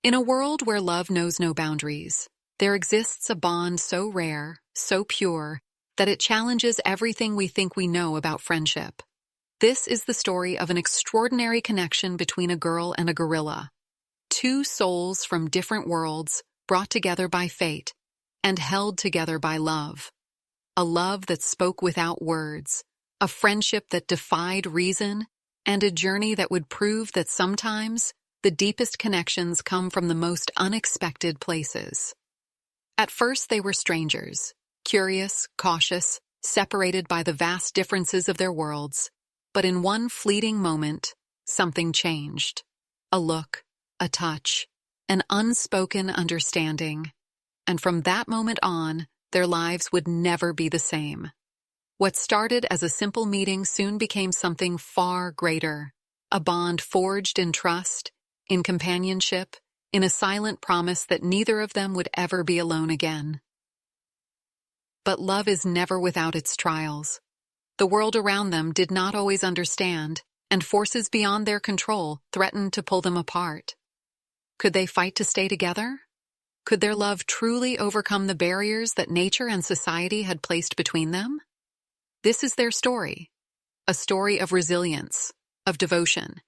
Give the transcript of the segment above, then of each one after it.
In a world where love knows no boundaries, there exists a bond so rare, so pure, that it challenges everything we think we know about friendship. This is the story of an extraordinary connection between a girl and a gorilla. Two souls from different worlds brought together by fate and held together by love. A love that spoke without words, a friendship that defied reason, and a journey that would prove that sometimes the deepest connections come from the most unexpected places. At first they were strangers, curious, cautious, separated by the vast differences of their worlds. But in one fleeting moment, something changed. A look, a touch, an unspoken understanding. And from that moment on, their lives would never be the same. What started as a simple meeting soon became something far greater. A bond forged in trust, in companionship, in a silent promise that neither of them would ever be alone again. But love is never without its trials. The world around them did not always understand, and forces beyond their control threatened to pull them apart. Could they fight to stay together? Could their love truly overcome the barriers that nature and society had placed between them? This is their story, a story of resilience, of devotion,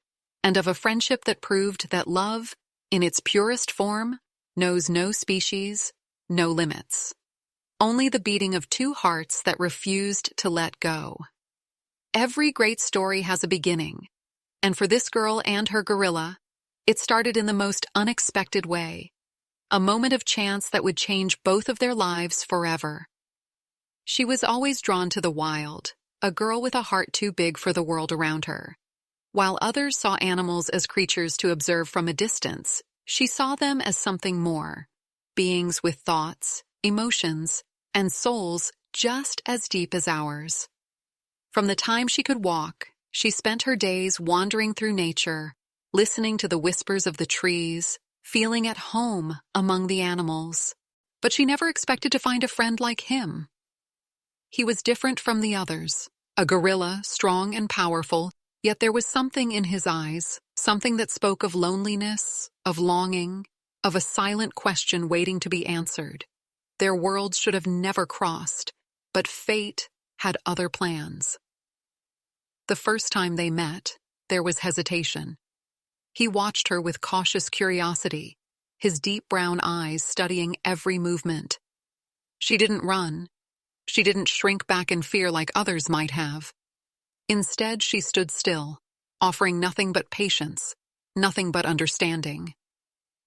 and of a friendship that proved that love, in its purest form, knows no species, no limits. Only the beating of two hearts that refused to let go. Every great story has a beginning, and for this girl and her gorilla, it started in the most unexpected way, a moment of chance that would change both of their lives forever. She was always drawn to the wild, a girl with a heart too big for the world around her. While others saw animals as creatures to observe from a distance, she saw them as something more, beings with thoughts, emotions, and souls just as deep as ours. From the time she could walk, she spent her days wandering through nature, listening to the whispers of the trees, feeling at home among the animals. But she never expected to find a friend like him. He was different from the others, a gorilla, strong and powerful, yet there was something in his eyes, something that spoke of loneliness, of longing, of a silent question waiting to be answered. Their worlds should have never crossed, but fate had other plans. The first time they met, there was hesitation. He watched her with cautious curiosity, his deep brown eyes studying every movement. She didn't run. She didn't shrink back in fear like others might have. Instead, she stood still, offering nothing but patience, nothing but understanding.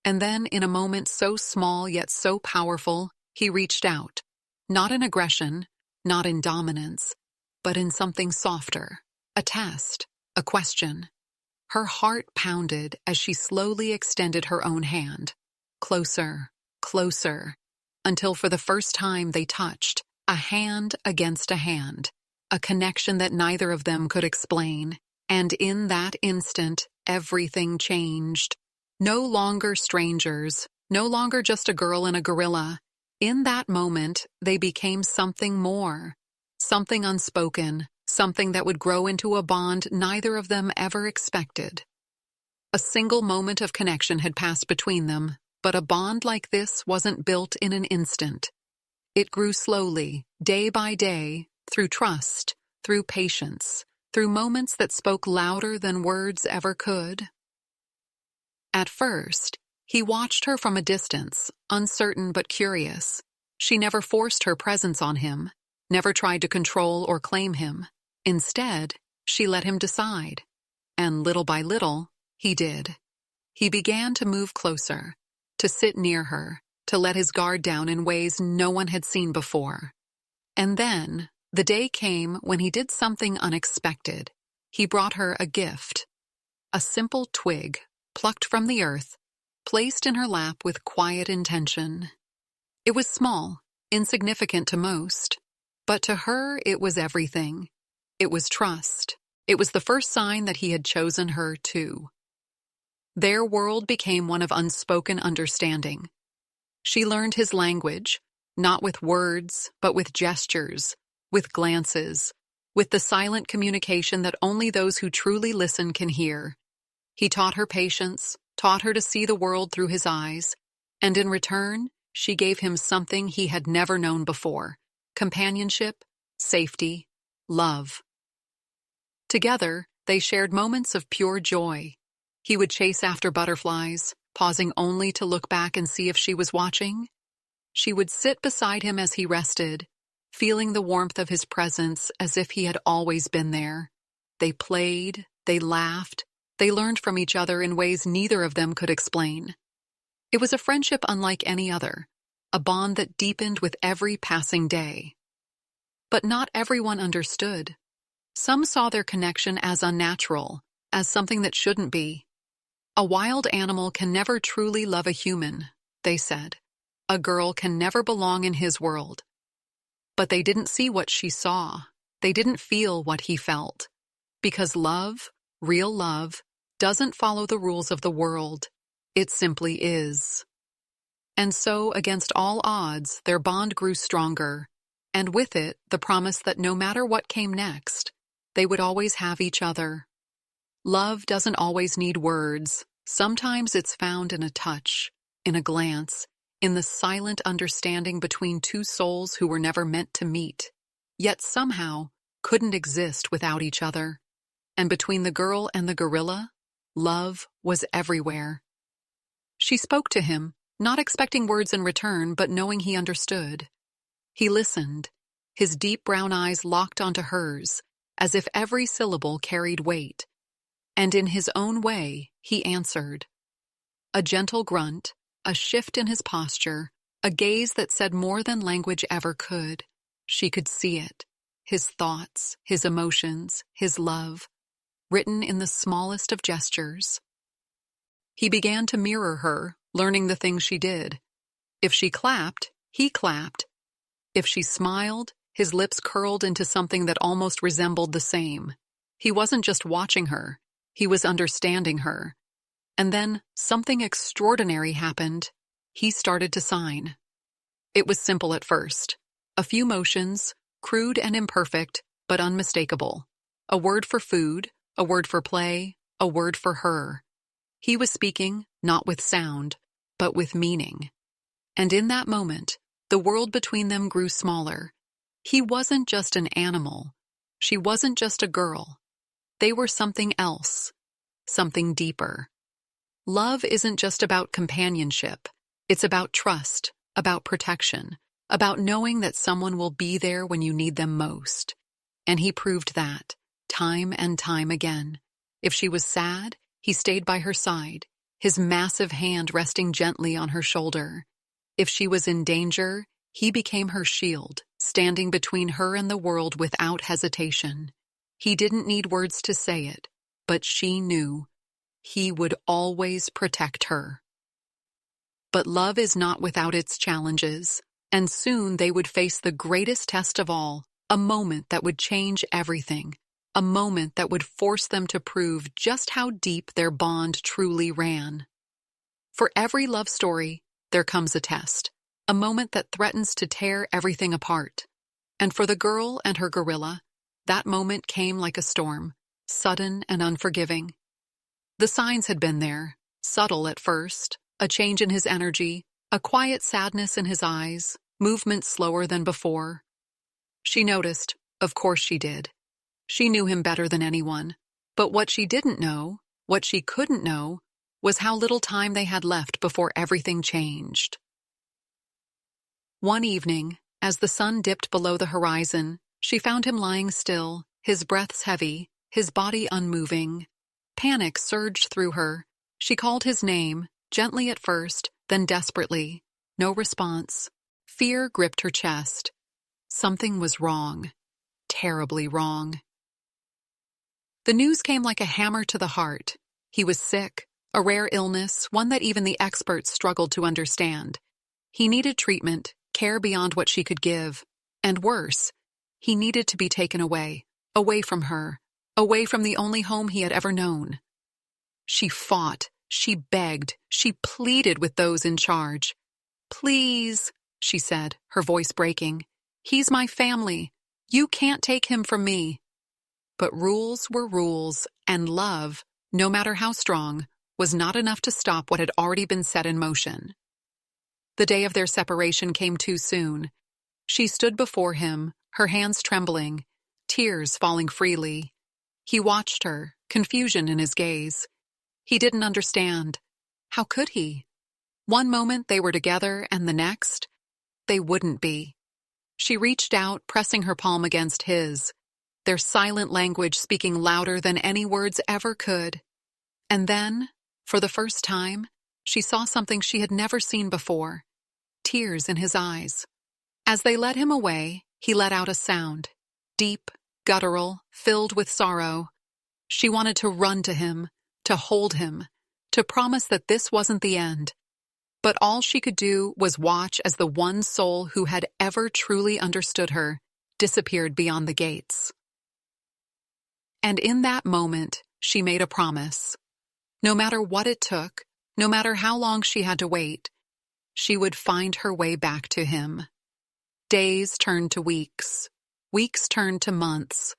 And then, in a moment so small yet so powerful, he reached out, not in aggression, not in dominance, but in something softer, a test, a question. Her heart pounded as she slowly extended her own hand, closer, closer, until for the first time they touched, a hand against a hand, a connection that neither of them could explain. And in that instant, everything changed. No longer strangers, no longer just a girl and a gorilla. In that moment, they became something more, something unspoken, something that would grow into a bond neither of them ever expected. A single moment of connection had passed between them, but a bond like this wasn't built in an instant. It grew slowly, day by day, through trust, through patience, through moments that spoke louder than words ever could. At first, he watched her from a distance, uncertain but curious. She never forced her presence on him, never tried to control or claim him. Instead, she let him decide. And little by little, he did. He began to move closer, to sit near her, to let his guard down in ways no one had seen before. And then, the day came when he did something unexpected. He brought her a gift. A simple twig, plucked from the earth, placed in her lap with quiet intention. It was small, insignificant to most, but to her it was everything. It was trust. It was the first sign that he had chosen her too. Their world became one of unspoken understanding. She learned his language, not with words, but with gestures, with glances, with the silent communication that only those who truly listen can hear. He taught her patience, taught her to see the world through his eyes, and in return, she gave him something he had never known before: companionship, safety, love. Together, they shared moments of pure joy. He would chase after butterflies, pausing only to look back and see if she was watching. She would sit beside him as he rested, feeling the warmth of his presence as if he had always been there. They played, they laughed, they learned from each other in ways neither of them could explain. It was a friendship unlike any other, a bond that deepened with every passing day. But not everyone understood. Some saw their connection as unnatural, as something that shouldn't be. A wild animal can never truly love a human, they said. A girl can never belong in his world. But they didn't see what she saw. They didn't feel what he felt. Because love, real love, doesn't follow the rules of the world. It simply is. And so, against all odds, their bond grew stronger, and with it, the promise that no matter what came next, they would always have each other. Love doesn't always need words. Sometimes it's found in a touch, in a glance, in the silent understanding between two souls who were never meant to meet, yet somehow couldn't exist without each other. And between the girl and the gorilla, love was everywhere. She spoke to him, not expecting words in return, but knowing he understood. He listened, his deep brown eyes locked onto hers, as if every syllable carried weight. And in his own way, he answered. A gentle grunt, a shift in his posture, a gaze that said more than language ever could. She could see it, his thoughts, his emotions, his love, written in the smallest of gestures. He began to mirror her, learning the things she did. If she clapped, he clapped. If she smiled, his lips curled into something that almost resembled the same. He wasn't just watching her, he was understanding her. And then something extraordinary happened. He started to sign. It was simple at first. A few motions, crude and imperfect, but unmistakable. A word for food, a word for play, a word for her. He was speaking, not with sound, but with meaning. And in that moment, the world between them grew smaller. He wasn't just an animal. She wasn't just a girl. They were something else, something deeper. Love isn't just about companionship. It's about trust, about protection, about knowing that someone will be there when you need them most. And he proved that, time and time again. If she was sad, he stayed by her side, his massive hand resting gently on her shoulder. If she was in danger, he became her shield, standing between her and the world without hesitation. He didn't need words to say it, but she knew. He would always protect her. But love is not without its challenges, and soon they would face the greatest test of all, a moment that would change everything, a moment that would force them to prove just how deep their bond truly ran. For every love story, there comes a test, a moment that threatens to tear everything apart. And for the girl and her gorilla, that moment came like a storm, sudden and unforgiving. The signs had been there, subtle at first, a change in his energy, a quiet sadness in his eyes, movement slower than before. She noticed, of course she did. She knew him better than anyone, but what she didn't know, what she couldn't know, was how little time they had left before everything changed. One evening, as the sun dipped below the horizon, she found him lying still, his breaths heavy, his body unmoving. Panic surged through her. She called his name, gently at first, then desperately. No response. Fear gripped her chest. Something was wrong. Terribly wrong. The news came like a hammer to the heart. He was sick, a rare illness, one that even the experts struggled to understand. He needed treatment, care beyond what she could give. And worse, he needed to be taken away, away from her, away from the only home he had ever known. She fought, she begged, she pleaded with those in charge. "Please," she said, her voice breaking. "He's my family. You can't take him from me." But rules were rules, and love, no matter how strong, was not enough to stop what had already been set in motion. The day of their separation came too soon. She stood before him, her hands trembling, tears falling freely. He watched her, confusion in his gaze. He didn't understand. How could he? One moment they were together, and the next, they wouldn't be. She reached out, pressing her palm against his, their silent language speaking louder than any words ever could. And then, for the first time, she saw something she had never seen before, tears in his eyes. As they led him away, he let out a sound, deep, guttural, filled with sorrow. She wanted to run to him, to hold him, to promise that this wasn't the end. But all she could do was watch as the one soul who had ever truly understood her disappeared beyond the gates. And in that moment, she made a promise. No matter what it took, no matter how long she had to wait, she would find her way back to him. Days turned to weeks, weeks turned to months,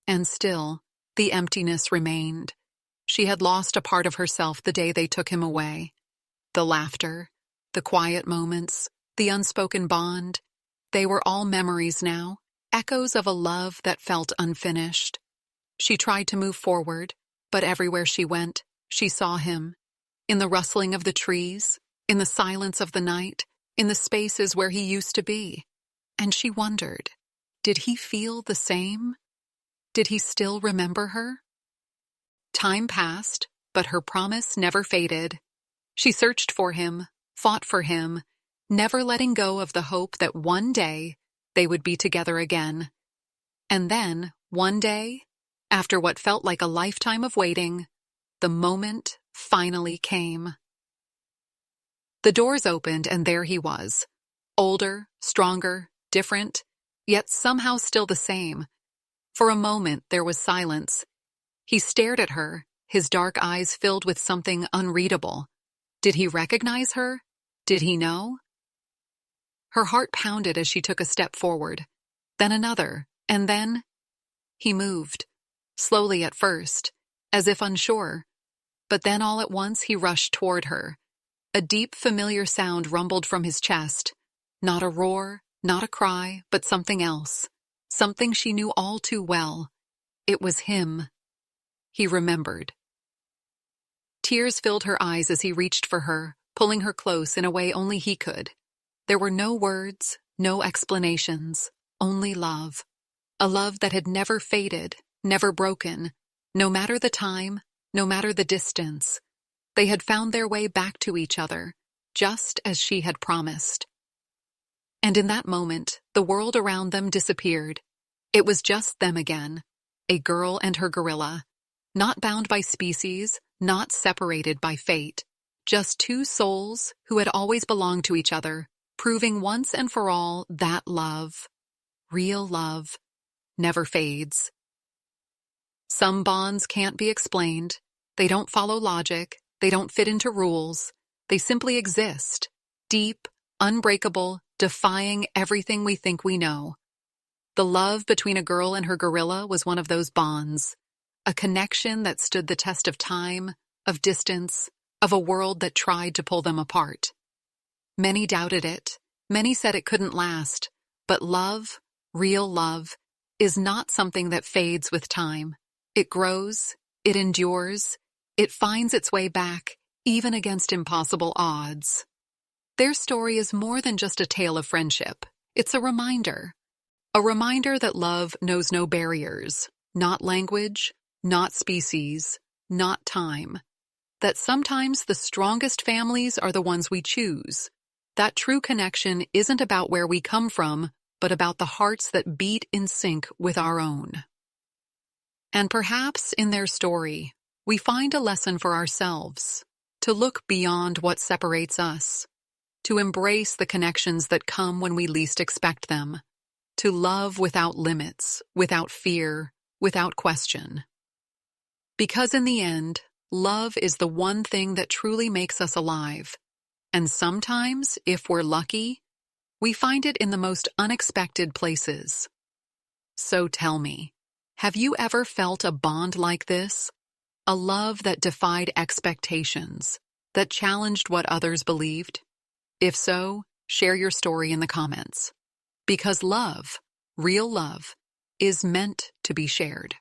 and still, the emptiness remained. She had lost a part of herself the day they took him away. The laughter, the quiet moments, the unspoken bond, they were all memories now, echoes of a love that felt unfinished. She tried to move forward, but everywhere she went, she saw him. In the rustling of the trees, in the silence of the night, in the spaces where he used to be. And she wondered, did he feel the same? Did he still remember her? Time passed, but her promise never faded. She searched for him, fought for him, never letting go of the hope that one day they would be together again. And then, one day, after what felt like a lifetime of waiting, the moment finally came. The doors opened and there he was, older, stronger, different, yet somehow still the same. For a moment there was silence. He stared at her, his dark eyes filled with something unreadable. Did he recognize her? Did he know? Her heart pounded as she took a step forward, then another, and then he moved, slowly at first, as if unsure. But then all at once he rushed toward her. A deep, familiar sound rumbled from his chest. Not a roar, not a cry, but something else. Something she knew all too well. It was him. He remembered. Tears filled her eyes as he reached for her, pulling her close in a way only he could. There were no words, no explanations, only love. A love that had never faded, never broken, no matter the time, no matter the distance. They had found their way back to each other, just as she had promised. And in that moment, the world around them disappeared. It was just them again, a girl and her gorilla, not bound by species, not separated by fate, just two souls who had always belonged to each other, proving once and for all that love, real love, never fades. Some bonds can't be explained. They don't follow logic. They don't fit into rules. They simply exist, deep, unbreakable, defying everything we think we know. The love between a girl and her gorilla was one of those bonds, a connection that stood the test of time, of distance, of a world that tried to pull them apart. Many doubted it. Many said it couldn't last. But love, real love, is not something that fades with time. It grows, it endures, it finds its way back, even against impossible odds. Their story is more than just a tale of friendship. It's a reminder that love knows no barriers, not language, not species, not time. That sometimes the strongest families are the ones we choose. That true connection isn't about where we come from, but about the hearts that beat in sync with our own. And perhaps in their story, we find a lesson for ourselves, to look beyond what separates us, to embrace the connections that come when we least expect them, to love without limits, without fear, without question. Because in the end, love is the one thing that truly makes us alive. And sometimes, if we're lucky, we find it in the most unexpected places. So tell me, have you ever felt a bond like this? A love that defied expectations, that challenged what others believed? If so, share your story in the comments. Because love, real love, is meant to be shared.